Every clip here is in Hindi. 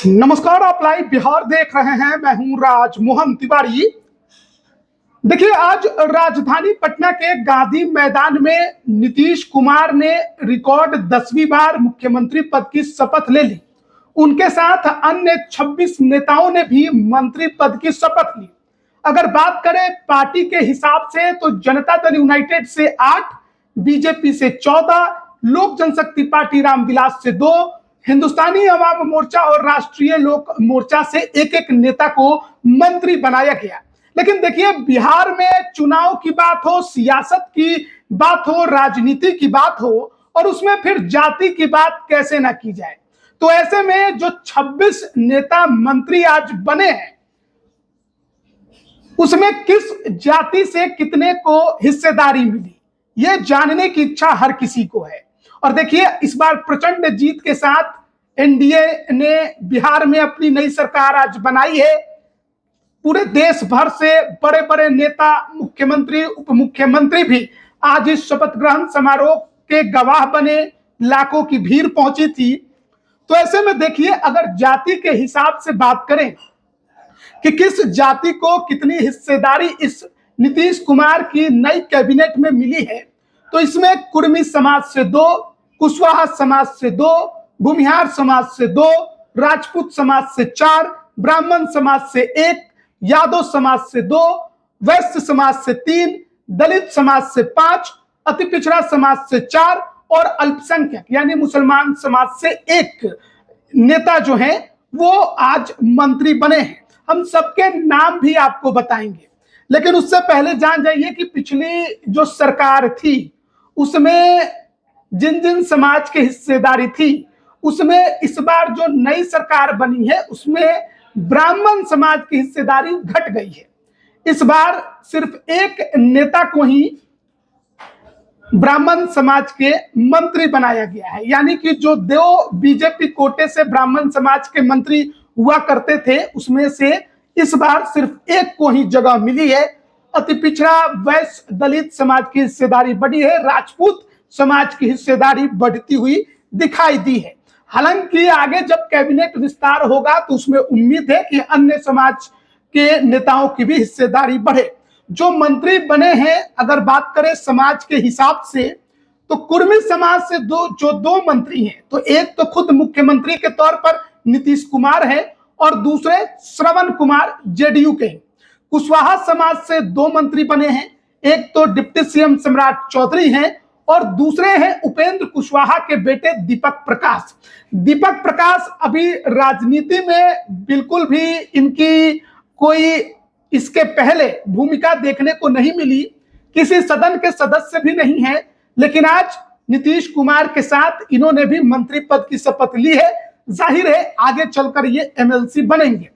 नमस्कार, आप लाइव बिहार देख रहे हैं। मैं हूं राजमोहन तिवारी। देखिए, आज राजधानी पटना के गांधी मैदान में नीतीश कुमार ने रिकॉर्ड 10वीं बार मुख्यमंत्री पद की शपथ ले ली। उनके साथ अन्य 26 नेताओं ने भी मंत्री पद की शपथ ली। अगर बात करें पार्टी के हिसाब से तो जनता दल यूनाइटेड से 8, बीजेपी से 14, लोक जनशक्ति पार्टी रामविलास से 2, हिंदुस्तानी अवाम मोर्चा और राष्ट्रीय लोक मोर्चा से एक एक नेता को मंत्री बनाया गया। लेकिन देखिए, बिहार में चुनाव की बात हो, सियासत की बात हो, राजनीति की बात हो और उसमें फिर जाति की बात कैसे ना की जाए। तो ऐसे में जो 26 नेता मंत्री आज बने हैं, उसमें किस जाति से कितने को हिस्सेदारी मिली, ये जानने की इच्छा हर किसी को है। और देखिए, इस बार प्रचंड जीत के साथ एनडीए ने बिहार में अपनी नई सरकार आज बनाई है। पूरे देश भर से बड़े बड़े नेता, मुख्यमंत्री, उप मुख्यमंत्री भी आज इस शपथ ग्रहण समारोह के गवाह बने। लाखों की भीड़ पहुंची थी। तो ऐसे में देखिए, अगर जाति के हिसाब से बात करें कि किस जाति को कितनी हिस्सेदारी इस नीतीश कुमार की नई कैबिनेट में मिली है, तो इसमें कुर्मी समाज से 2, कुशवाहा समाज से 2, भूमिहार समाज से 2, राजपूत समाज से 4, ब्राह्मण समाज से 1, यादव समाज से 2, वैश्य समाज से 3, दलित समाज से 5, अति पिछड़ा समाज से 4 और अल्पसंख्यक यानी मुसलमान समाज से 1 नेता जो हैं वो आज मंत्री बने हैं। हम सबके नाम भी आपको बताएंगे, लेकिन उससे पहले जान जाइए कि पिछली जो सरकार थी उसमें जिन जिन समाज की हिस्सेदारी थी, उसमें इस बार जो नई सरकार बनी है उसमें ब्राह्मण समाज की हिस्सेदारी घट गई है। इस बार सिर्फ एक नेता को ही ब्राह्मण समाज के मंत्री बनाया गया है, यानी कि जो 2 बीजेपी कोटे से ब्राह्मण समाज के मंत्री हुआ करते थे, उसमें से इस बार सिर्फ एक को ही जगह मिली है। अति पिछड़ा, वैश्य, दलित समाज की हिस्सेदारी बढ़ी है, राजपूत समाज की हिस्सेदारी बढ़ती हुई दिखाई दी है। हालांकि आगे जब कैबिनेट विस्तार होगा तो उसमें उम्मीद है कि अन्य समाज के नेताओं की भी हिस्सेदारी बढ़े। जो मंत्री बने हैं, अगर बात करें समाज के हिसाब से, तो कुर्मी समाज से जो 2 मंत्री हैं, तो एक तो खुद मुख्यमंत्री के तौर पर नीतीश कुमार है और दूसरे श्रवण कुमार जेडीयू के हैं। कुशवाहा समाज से 2 मंत्री बने हैं, एक तो डिप्टी सीएम सम्राट चौधरी हैं और दूसरे हैं उपेंद्र कुशवाहा के बेटे दीपक प्रकाश। दीपक प्रकाश अभी राजनीति में बिल्कुल भी इनकी कोई इसके पहले भूमिका देखने को नहीं मिली, किसी सदन के सदस्य भी नहीं है, लेकिन आज नीतीश कुमार के साथ इन्होंने भी मंत्री पद की शपथ ली है। जाहिर है आगे चलकर ये एमएलसी बनेंगे।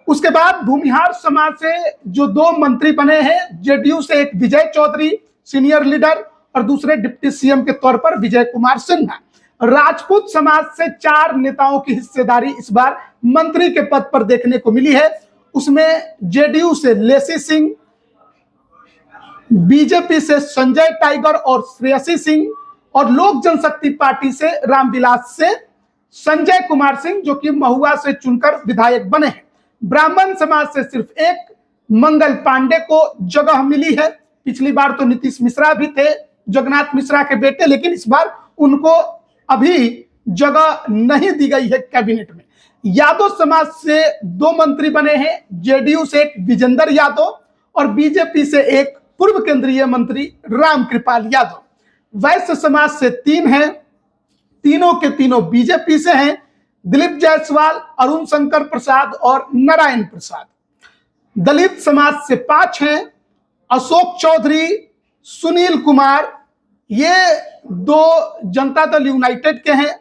उसके बाद भूमिहार समाज से जो 2 मंत्री बने हैं, जेडीयू से एक विजय चौधरी सीनियर लीडर और दूसरे डिप्टी सीएम के तौर पर विजय कुमार सिन्हा। राजपूत समाज से 4 नेताओं की हिस्सेदारी इस बार मंत्री के पद पर देखने को मिली है। उसमें जेडीयू से लेसी सिंह, बीजेपी से संजय टाइगर और श्रेयसी सिंह और लोक जनशक्ति पार्टी से रामविलास से संजय कुमार सिंह, जो कि महुआ से चुनकर विधायक बने हैं। ब्राह्मण समाज से सिर्फ एक मंगल पांडे को जगह मिली है। पिछली बार तो नीतीश मिश्रा भी थे, जगन्नाथ मिश्रा के बेटे, लेकिन इस बार उनको अभी जगह नहीं दी गई है कैबिनेट में। यादव समाज से 2 मंत्री बने हैं, जेडीयू से एक विजेंद्र यादव और बीजेपी से एक पूर्व केंद्रीय मंत्री रामकृपाल यादव। वैश्य समाज से 3 हैं, तीनों के तीनों बीजेपी से हैं, दिलीप जायसवाल, अरुण शंकर प्रसाद और नारायण प्रसाद। दलित समाज से 5 हैं, अशोक चौधरी, सुनील कुमार, ये 2 जनता दल यूनाइटेड के हैं।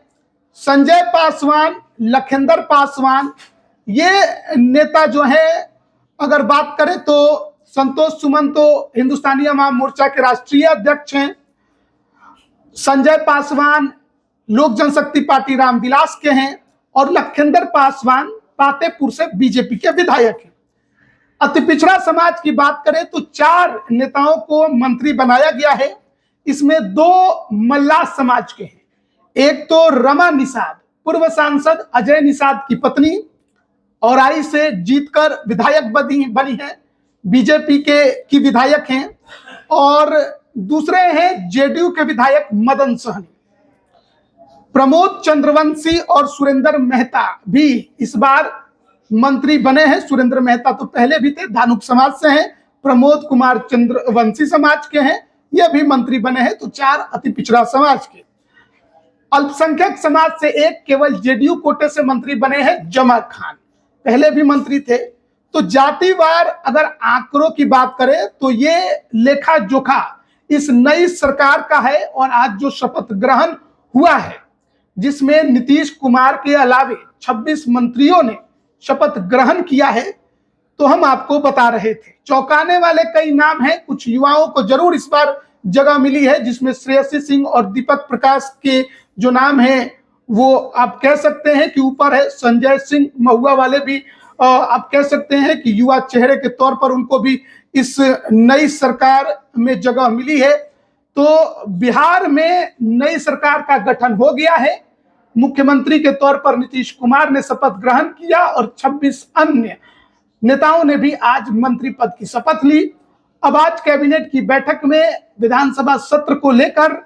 संजय पासवान, लखेंद्र पासवान, ये नेता जो है, अगर बात करें तो संतोष सुमन तो हिंदुस्तानी अवाम मोर्चा के राष्ट्रीय अध्यक्ष हैं। संजय पासवान लोक जनशक्ति पार्टी रामविलास के हैं और लखेंद्र पासवान पातेपुर से बीजेपी के विधायक हैं। अति पिछड़ा समाज की बात करें तो 4 नेताओं को मंत्री बनाया गया है। इसमें 2 मल्लाह समाज के हैं, एक तो रमा निषाद, पूर्व सांसद अजय निषाद की पत्नी, औराई से जीतकर विधायक बनी है, बीजेपी की विधायक हैं। और दूसरे हैं जेडीयू के विधायक मदन सहनी। प्रमोद चंद्रवंशी और सुरेंद्र मेहता भी इस बार मंत्री बने हैं। सुरेंद्र मेहता तो पहले भी थे, धानुक समाज से हैं। प्रमोद कुमार चंद्रवंशी समाज के हैं, ये भी मंत्री बने हैं। तो 4 अति पिछड़ा समाज के। अल्पसंख्यक समाज से एक केवल जेडीयू कोटे से मंत्री बने हैं जमा खान, पहले भी मंत्री थे। तो जातिवार अगर आंकड़ों की बात करें तो ये लेखा जोखा इस नई सरकार का है। और आज जो शपथ ग्रहण हुआ है, जिसमें नीतीश कुमार के अलावे 26 मंत्रियों ने शपथ ग्रहण किया है, तो हम आपको बता रहे थे। चौंकाने वाले कई नाम हैं। कुछ युवाओं को जरूर इस बार जगह मिली है, जिसमें श्रेयसी सिंह और दीपक प्रकाश के जो नाम है वो आप कह सकते हैं कि ऊपर है। संजय सिंह महुआ वाले भी आप कह सकते हैं कि युवा चेहरे के तौर पर उनको भी इस नई सरकार में जगह मिली है। तो बिहार में नई सरकार का गठन हो गया है। मुख्यमंत्री के तौर पर नीतीश कुमार ने शपथ ग्रहण किया और 26 अन्य नेताओं ने भी आज मंत्री पद की शपथ ली। अब आज कैबिनेट की बैठक में विधानसभा सत्र को लेकर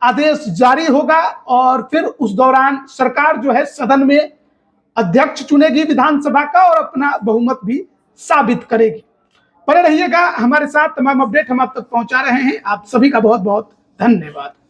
आदेश जारी होगा और फिर उस दौरान सरकार जो है सदन में अध्यक्ष चुनेगी विधानसभा का और अपना बहुमत भी साबित करेगी। बने रहिएगा हमारे साथ, तमाम अपडेट हम आप तक पहुंचा रहे हैं। आप सभी का बहुत बहुत धन्यवाद।